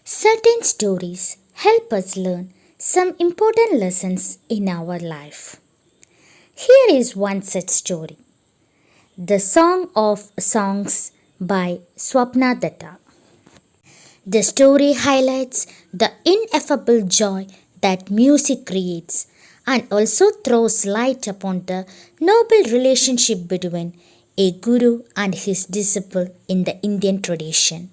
Certain stories help us learn some important lessons in our life. Here is one such story: The Song of Songs by Swapna Datta. The story highlights the ineffable joy that music creates and also throws light upon the noble relationship between a guru and his disciple in the Indian tradition.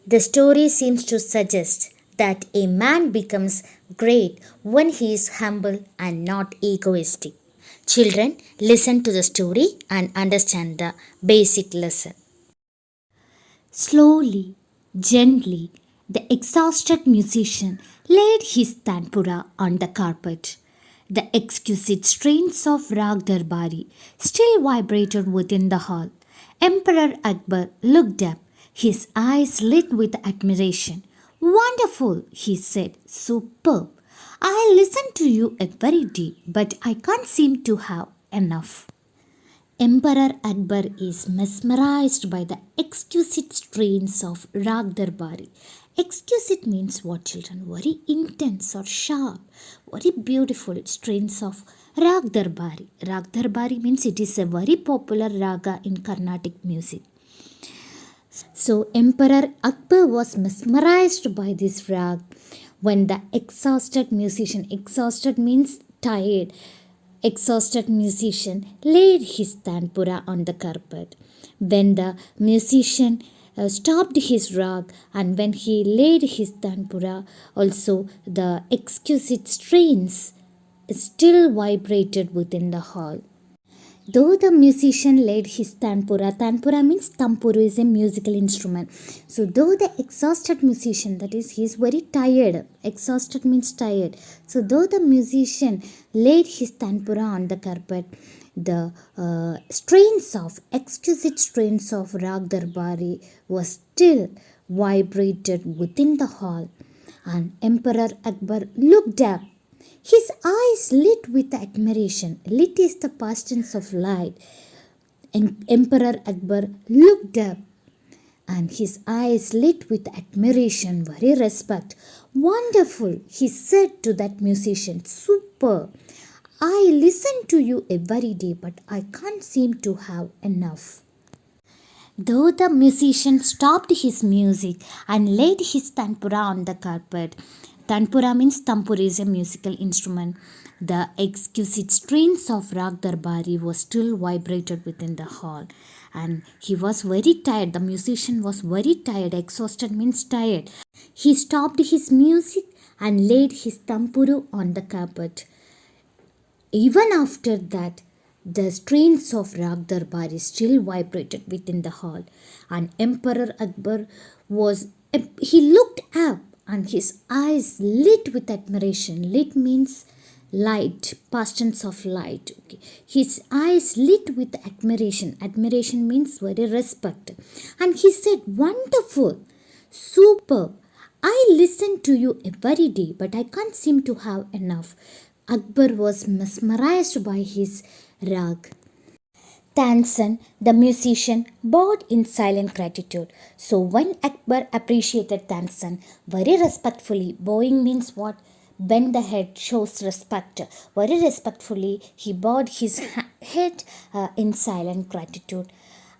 The story seems to suggest that a man becomes great when he is humble and not egoistic. Children, listen to the story and understand the basic lesson. Slowly, gently, the exhausted musician laid his tanpura on the carpet. The exquisite strains of Rag Darbari still vibrated within the hall. Emperor Akbar looked up, his eyes lit with admiration. Wonderful, he said, superb. I listened to you every day, but I can't seem to have enough. Emperor Akbar is mesmerized by the exquisite strains of Rag Darbari. Exquisite means what, children? Very intense or sharp, very beautiful strains of Rag Darbari. Rag Darbari means it is a very popular raga in Carnatic music. So Emperor Akbar was mesmerized by this rag when the exhausted means tired, exhausted musician laid his tanpura on the carpet. When the musician stopped his rag and when he laid his tanpura, also the exquisite strains still vibrated within the hall. Though the musician laid his tanpura means tampuru is a musical instrument. So though the exhausted musician, that is, he is very tired. Exhausted means tired. So though the musician laid his tanpura on the carpet, the exquisite strains of Rag Darbari was still vibrated within the hall. And Emperor Akbar looked up, his eyes lit with admiration. Lit is the past tense of light. And Emperor Akbar looked up and his eyes lit with admiration, very respect. Wonderful, he said to that musician. Super. I listen to you every day, but I can't seem to have enough. Though the musician stopped his music and laid his tanpura on the carpet, tanpura means tampur is a musical instrument. The exquisite strains of Rag Darbari was still vibrated within the hall. And he was very tired. The musician was very tired. Exhausted means tired. He stopped his music and laid his tampuru on the carpet. Even after that, the strains of Rag Darbari still vibrated within the hall. And Emperor Akbar he looked up and his eyes lit with admiration. Lit means light, past tense of light. Okay. His eyes lit with admiration. Admiration means very respect. And he said, wonderful, superb. I listen to you every day, but I can't seem to have enough. Akbar was mesmerized by his rag. Tansen, the musician, bowed in silent gratitude. So when Akbar appreciated Tansen very respectfully, bowing means what? Bend the head shows respect. Very respectfully, he bowed his head in silent gratitude.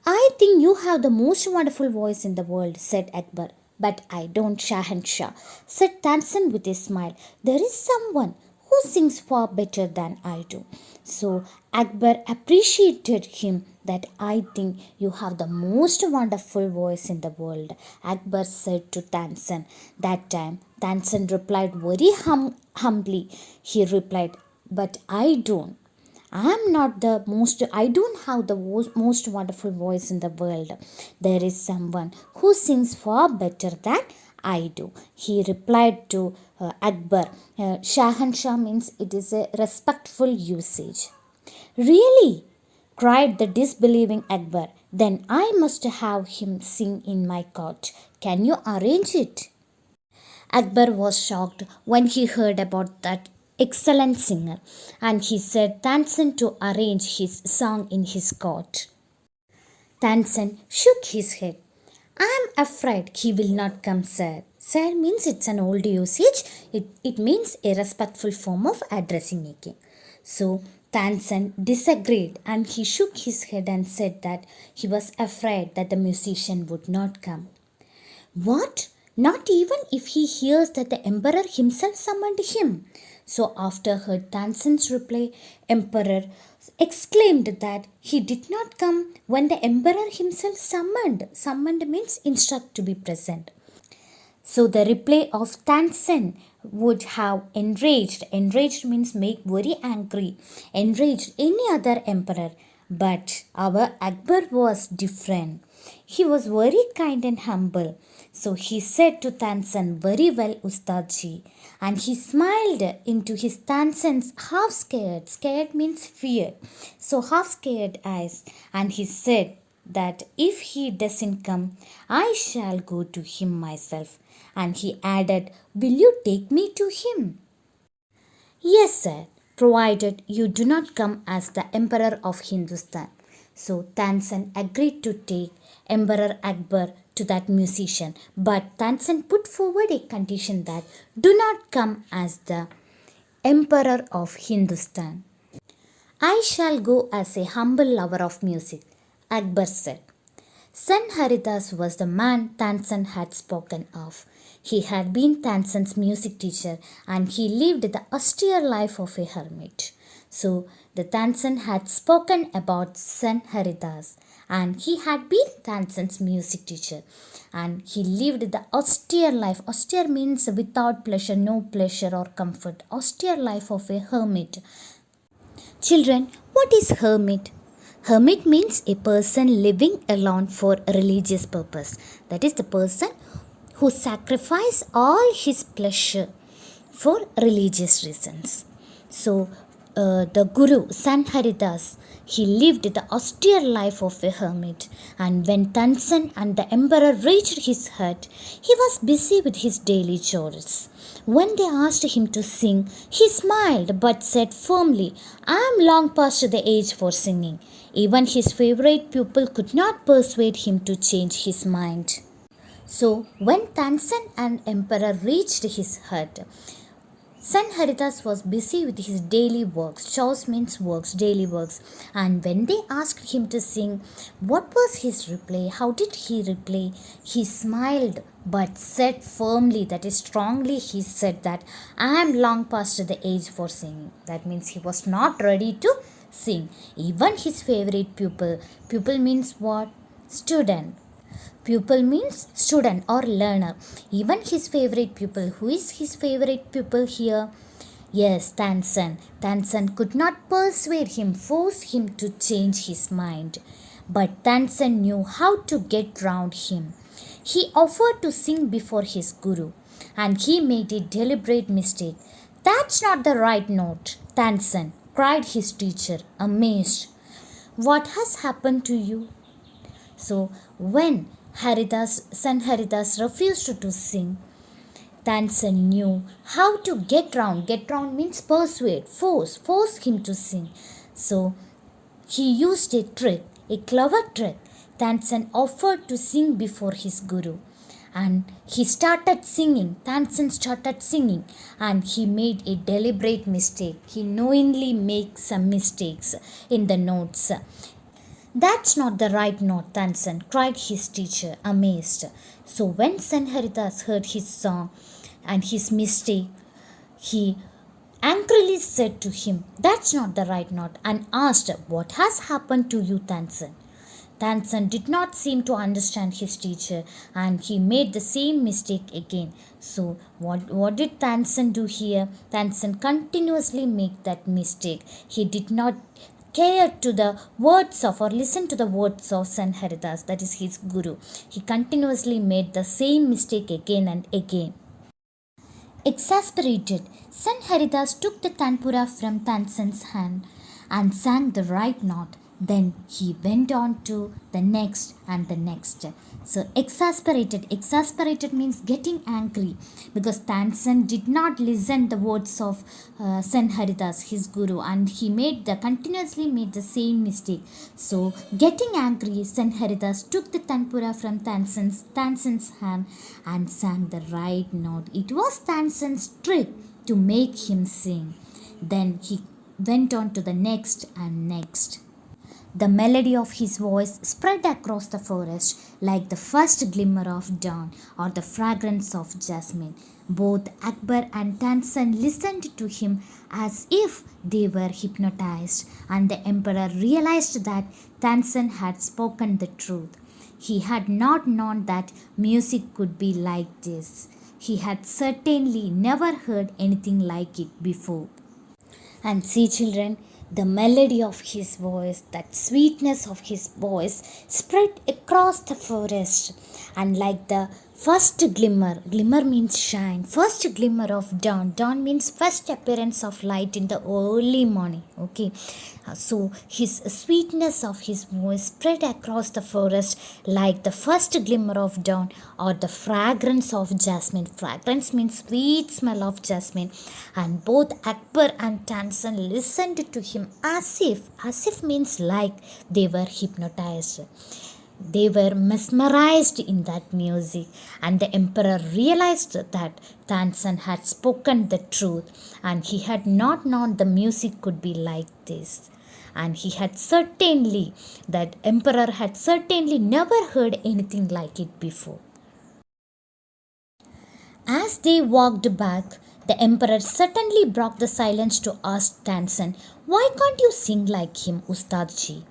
I think you have the most wonderful voice in the world, said Akbar. But I don't, Shahanshah, said Tansen with a smile. There is someone who sings far better than I do. So Akbar appreciated him that I think you have the most wonderful voice in the world, Akbar said to Tansen. That time Tansen replied very humbly. He replied, but I don't. I don't have the most wonderful voice in the world. There is someone who sings far better than I do. He replied to Akbar. Shahanshah means it is a respectful usage. Really? Cried the disbelieving Akbar. Then I must have him sing in my court. Can you arrange it? Akbar was shocked when he heard about that excellent singer, and he said Tansen to arrange his song in his court. Tansen shook his head. I'm afraid he will not come, sir. Sir means it's an old usage. It means a respectful form of addressing a king. So Tansen disagreed and he shook his head and said that he was afraid that the musician would not come. What? Not even if he hears that the emperor himself summoned him. So after her Tansen's reply, emperor exclaimed that he did not come when the emperor himself summoned. Summoned means instruct to be present. So the reply of Tansen would have enraged. Enraged means make very angry. Enraged any other emperor. But our Akbar was different. He was very kind and humble. So he said to Tansen, very well, Ustadji. And he smiled into his Tansen's half scared. Scared means fear. So half scared eyes. And he said that if he doesn't come, I shall go to him myself. And he added, will you take me to him? Yes, sir, provided you do not come as the Emperor of Hindustan. So Tansen agreed to take Emperor Akbar to that musician. But Tansen put forward a condition that do not come as the Emperor of Hindustan. I shall go as a humble lover of music, Akbar said. Son Haridas was the man Tansen had spoken of. He had been Tansen's music teacher and he lived the austere life of a hermit. So the Tansen had spoken about Son Haridas and he had been Tansen's music teacher and he lived the austere life. Austere means without pleasure, no pleasure or comfort. Austere life of a hermit. Children, what is hermit? Hermit means a person living alone for a religious purpose. That is the person who sacrifices all his pleasure for religious reasons. So, the Guru, Son Haridas, he lived the austere life of a hermit. And when Tansen and the emperor reached his hut, he was busy with his daily chores. When they asked him to sing, he smiled but said firmly, I am long past the age for singing. Even his favorite pupil could not persuade him to change his mind. So, when Tansen and emperor reached his hut, Son Haridas was busy with his daily works. Chores means works, daily works. And when they asked him to sing, what was his reply? How did he reply? He smiled but said firmly, that is strongly, he said that I am long past the age for singing. That means he was not ready to sing. Even his favorite pupil means what? Student. Pupil means student or learner. Even his favorite pupil. Who is his favorite pupil here? Yes, Tansen. Tansen could not persuade him, force him to change his mind. But Tansen knew how to get round him. He offered to sing before his guru and he made a deliberate mistake. That's not the right note, Tansen, cried his teacher, amazed. What has happened to you? So, when Son Haridas refused to sing, Tansen knew how to get round. Get round means persuade, force him to sing. So, he used a trick, a clever trick. Tansen offered to sing before his guru. And he started singing. Tansen started singing and he made a deliberate mistake. He knowingly made some mistakes in the notes. That's not the right note, Tansen, cried his teacher, amazed. So when Son Haridas heard his song and his mistake, he angrily said to him, that's not the right note, and asked, what has happened to you, Tansen? Tansen did not seem to understand his teacher and he made the same mistake again. So what did Tansen do here? Tansen continuously made that mistake. He did not care to the words of or listen to the words of Son Haridas, that is his guru. He continuously made the same mistake again and again. Exasperated, Son Haridas took the tanpura from Tansen's hand and sang the right note. Then he went on to the next and the next. So exasperated means getting angry because Tansen did not listen the words of Senharidas, his guru, and he continuously made the same mistake. So getting angry, Senharidas took the tanpura from Tansen's hand and sang the right note. It was Tansen's trick to make him sing. Then he went on to the next and next. The melody of his voice spread across the forest like the first glimmer of dawn or the fragrance of jasmine. Both Akbar and Tansen listened to him as if they were hypnotized, and the emperor realized that Tansen had spoken the truth. He had not known that music could be like this. He had certainly never heard anything like it before. And see, children, the melody of his voice, that sweetness of his voice spread across the forest, and like the first glimmer means shine, first glimmer of dawn means first appearance of light in the early morning. Okay, so his sweetness of his voice spread across the forest like the first glimmer of dawn or the fragrance of jasmine. Fragrance means sweet smell of jasmine, and both Akbar and Tansen listened to him as if means like they were hypnotized. They were mesmerized in that music, and the emperor realized that Tansen had spoken the truth, and he had not known the music could be like this. And that emperor had certainly never heard anything like it before. As they walked back, the emperor suddenly broke the silence to ask Tansen, "Why can't you sing like him, Ustadji?"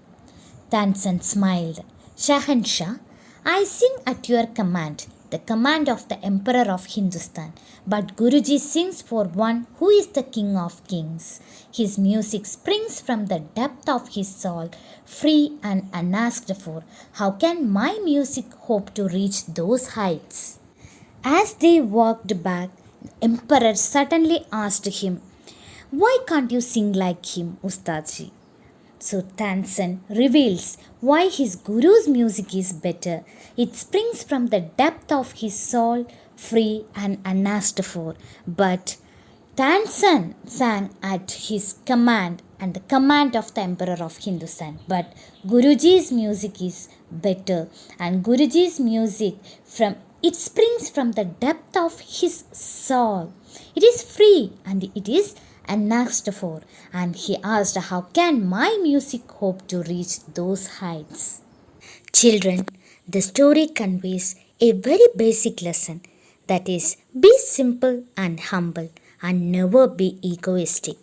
Tansen smiled. "Shahanshah, I sing at your command, the command of the Emperor of Hindustan. But Guruji sings for one who is the King of Kings. His music springs from the depth of his soul, free and unasked for. How can my music hope to reach those heights?" As they walked back, the Emperor suddenly asked him, "Why can't you sing like him, Ustadji?" So Tansen reveals why his guru's music is better. It springs from the depth of his soul, free and unasked for. But Tansen sang at his command and the command of the Emperor of Hindustan. But Guruji's music is better, and Guruji's music it springs from the depth of his soul. It is free and it is unasked for. And he asked, "How can my music hope to reach those heights?" Children, the story conveys a very basic lesson, that is, be simple and humble and never be egoistic.